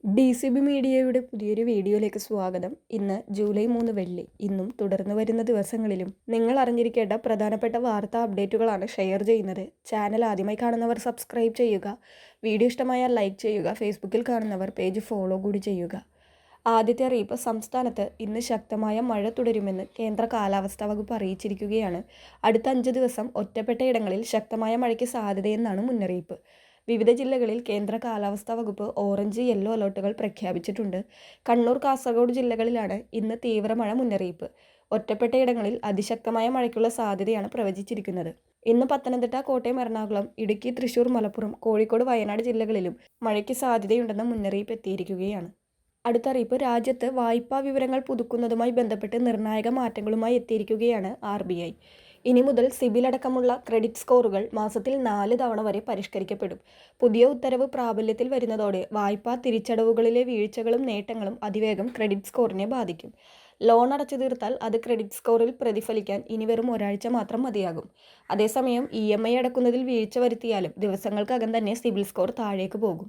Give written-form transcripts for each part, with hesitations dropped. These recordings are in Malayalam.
DCB മീഡിയയുടെ പുതിയൊരു വീഡിയോയിലേക്ക് സ്വാഗതം. ഇന്ന് ജൂലൈ 3 വെള്ളി. ഇന്നും തുടർന്ന് വരുന്ന ദിവസങ്ങളിലും നിങ്ങൾ അറിഞ്ഞിരിക്കേണ്ട പ്രധാനപ്പെട്ട വാർത്താ അപ്ഡേറ്റുകളാണ് ഷെയർ ചെയ്യുന്നത്. ചാനൽ ആദ്യമായി കാണുന്നവർ സബ്സ്ക്രൈബ് ചെയ്യുക. വീഡിയോ ഇഷ്ടമായാൽ ലൈക്ക് ചെയ്യുക. ഫേസ്ബുക്കിൽ കാണുന്നവർ പേജ് ഫോളോ കൂടി ചെയ്യുക. ആദ്യത്തെ അറിയിപ്പ്, സംസ്ഥാനത്ത് ഇന്ന് ശക്തമായ മഴ തുടരുമെന്ന് കേന്ദ്ര കാലാവസ്ഥാ വകുപ്പ് അറിയിച്ചിരിക്കുകയാണ്. അടുത്ത 5 ദിവസം ഒറ്റപ്പെട്ട ഇടങ്ങളിൽ ശക്തമായ മഴയ്ക്ക് സാധ്യതയെന്നാണ് മുന്നറിയിപ്പ്. വിവിധ ജില്ലകളിൽ കേന്ദ്ര കാലാവസ്ഥാ വകുപ്പ് ഓറഞ്ച്, യെല്ലോ അലർട്ടുകൾ പ്രഖ്യാപിച്ചിട്ടുണ്ട്. കണ്ണൂർ, കാസർഗോഡ് ജില്ലകളിലാണ് ഇന്ന് തീവ്രമഴ മുന്നറിയിപ്പ്. ഒറ്റപ്പെട്ട ഇടങ്ങളിൽ അതിശക്തമായ മഴയ്ക്കുള്ള സാധ്യതയാണ് പ്രവചിച്ചിരിക്കുന്നത്. ഇന്ന് പത്തനംതിട്ട, കോട്ടയം, എറണാകുളം, ഇടുക്കി, തൃശൂർ, മലപ്പുറം, കോഴിക്കോട്, വയനാട് ജില്ലകളിലും മഴയ്ക്ക് സാധ്യതയുണ്ടെന്ന മുന്നറിയിപ്പ് എത്തിയിരിക്കുകയാണ്. അടുത്ത അറിയിപ്പ്, രാജ്യത്ത് വായ്പാ വിവരങ്ങൾ പുതുക്കുന്നതുമായി ബന്ധപ്പെട്ട് നിർണായക മാറ്റങ്ങളുമായി എത്തിയിരിക്കുകയാണ് RBI. ഇനി മുതൽ സിബിൽ അടക്കമുള്ള ക്രെഡിറ്റ് സ്കോറുകൾ മാസത്തിൽ 4 തവണ വരെ പരിഷ്കരിക്കപ്പെടും. പുതിയ ഉത്തരവ് പ്രാബല്യത്തിൽ വരുന്നതോടെ വായ്പാ തിരിച്ചടവുകളിലെ വീഴ്ചകളും നേട്ടങ്ങളും അതിവേഗം ക്രെഡിറ്റ് സ്കോറിനെ ബാധിക്കും. ലോൺ അടച്ചു തീർത്താൽ അത് ക്രെഡിറ്റ് സ്കോറിൽ പ്രതിഫലിക്കാൻ ഇനി വെറും ഒരാഴ്ച മാത്രം മതിയാകും. അതേസമയം EMI അടക്കുന്നതിൽ വീഴ്ച വരുത്തിയാലും ദിവസങ്ങൾക്കകം തന്നെ സിബിൽ സ്കോർ താഴേക്ക് പോകും.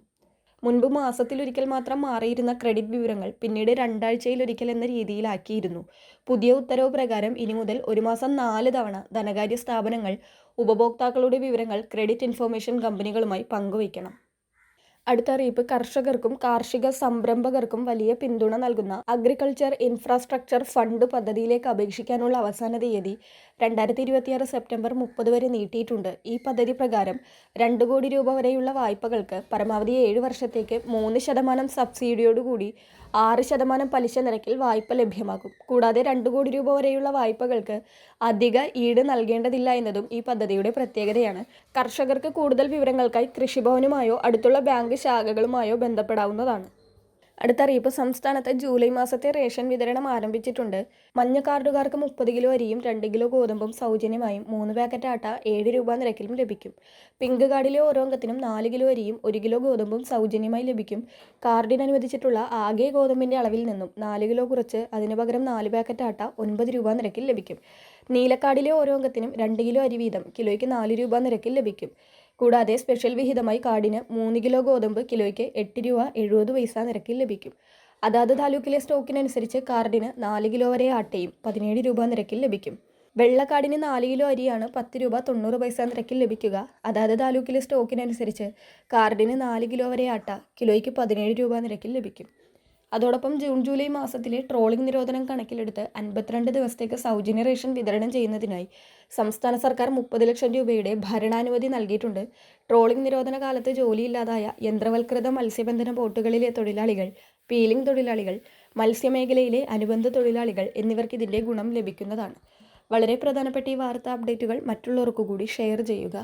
മുൻപ് മാസത്തിലൊരിക്കൽ മാത്രം മാറിയിരുന്ന ക്രെഡിറ്റ് വിവരങ്ങൾ പിന്നീട് 2 ആഴ്ചയിലൊരിക്കൽ എന്ന രീതിയിലാക്കിയിരുന്നു. പുതിയ ഉത്തരവ് പ്രകാരം ഇനി മുതൽ ഒരു മാസം 4 തവണ ധനകാര്യ സ്ഥാപനങ്ങൾ ഉപഭോക്താക്കളുടെ വിവരങ്ങൾ ക്രെഡിറ്റ് ഇൻഫർമേഷൻ കമ്പനികളുമായി പങ്കുവയ്ക്കണം. അടുത്ത അറിയിപ്പ്, കർഷകർക്കും കാർഷിക സംരംഭകർക്കും വലിയ പിന്തുണ നൽകുന്ന അഗ്രികൾച്ചർ ഇൻഫ്രാസ്ട്രക്ചർ ഫണ്ട് പദ്ധതിയിലേക്ക് അപേക്ഷിക്കാനുള്ള അവസാന തീയതി 2026 സെപ്റ്റംബർ 30 വരെ നീട്ടിയിട്ടുണ്ട്. ഈ പദ്ധതി പ്രകാരം 2 കോടി രൂപ വരെയുള്ള വായ്പകൾക്ക് പരമാവധി 7 വർഷത്തേക്ക് 3% സബ്സിഡിയോടുകൂടി 6% പലിശ നിരക്കിൽ വായ്പ ലഭ്യമാകും. കൂടാതെ 2 കോടി രൂപ വരെയുള്ള വായ്പകൾക്ക് അധിക ഈട് നൽകേണ്ടതില്ല എന്നതും ഈ പദ്ധതിയുടെ പ്രത്യേകതയാണ്. കർഷകർക്ക് കൂടുതൽ വിവരങ്ങൾക്കായി കൃഷിഭവനുമായോ അടുത്തുള്ള ബാങ്ക് ശാഖകളുമായോ ബന്ധപ്പെടാവുന്നതാണ്. അടുത്ത അറിയിപ്പ്, സംസ്ഥാനത്ത് ജൂലൈ മാസത്തെ റേഷൻ വിതരണം ആരംഭിച്ചിട്ടുണ്ട്. മഞ്ഞ കാർഡുകാർക്ക് 30 കിലോ അരിയും 2 കിലോ ഗോതമ്പും സൗജന്യമായും 3 പാക്കറ്റ് ആട്ട 7 രൂപ നിരക്കിലും ലഭിക്കും. പിങ്ക് കാർഡിലെ ഓരോ അംഗത്തിനും 4 കിലോ അരിയും 1 കിലോ ഗോതമ്പും സൗജന്യമായി ലഭിക്കും. കാർഡിന് അനുവദിച്ചിട്ടുള്ള ആകെ ഗോതമ്പിൻ്റെ അളവിൽ നിന്നും 4 കിലോ കുറച്ച് അതിന് പകരം 4 പാക്കറ്റ് ആട്ട 9 രൂപ നിരക്കിൽ ലഭിക്കും. നീലക്കാർഡിലെ ഓരോ അംഗത്തിനും 2 കിലോ അരി വീതം കിലോയ്ക്ക് 4 രൂപ നിരക്കിൽ ലഭിക്കും. കൂടാതെ സ്പെഷ്യൽ വിഹിതമായി കാർഡിന് 3 കിലോ ഗോതമ്പ് കിലോയ്ക്ക് 8 രൂപ 70 പൈസ നിരക്കിൽ ലഭിക്കും. അതാത് താലൂക്കിലെ സ്റ്റോക്കിനനുസരിച്ച് കാർഡിന് 4 കിലോ വരെ ആട്ടയും 17 രൂപ നിരക്കിൽ ലഭിക്കും. വെള്ളക്കാർഡിന് 4 കിലോ അരിയാണ് 10 രൂപ 90 പൈസ നിരക്കിൽ ലഭിക്കുക. അതാത് താലൂക്കിലെ സ്റ്റോക്കിനനുസരിച്ച് കാർഡിന് 4 കിലോ വരെ ആട്ട കിലോയ്ക്ക് 17 രൂപ നിരക്കിൽ ലഭിക്കും. അതോടൊപ്പം ജൂൺ ജൂലൈ മാസത്തിലെ ട്രോളിംഗ് നിരോധനം കണക്കിലെടുത്ത് 52 ദിവസത്തേക്ക് സൗജന്യ റേഷൻ വിതരണം ചെയ്യുന്നതിനായി സംസ്ഥാന സർക്കാർ 30 ലക്ഷം രൂപയുടെ ഭരണാനുമതി നൽകിയിട്ടുണ്ട്. ട്രോളിംഗ് നിരോധന കാലത്ത് ജോലിയില്ലാതായ യന്ത്രവൽകൃത മത്സ്യബന്ധന ബോട്ടുകളിലെ തൊഴിലാളികൾ, പീലിംഗ് തൊഴിലാളികൾ, മത്സ്യമേഖലയിലെ അനുബന്ധ തൊഴിലാളികൾ എന്നിവർക്ക് ഇതിൻ്റെ ഗുണം ലഭിക്കുന്നതാണ്. വളരെ പ്രധാനപ്പെട്ട ഈ വാർത്താ അപ്ഡേറ്റുകൾ മറ്റുള്ളവർക്ക് കൂടി ഷെയർ ചെയ്യുക.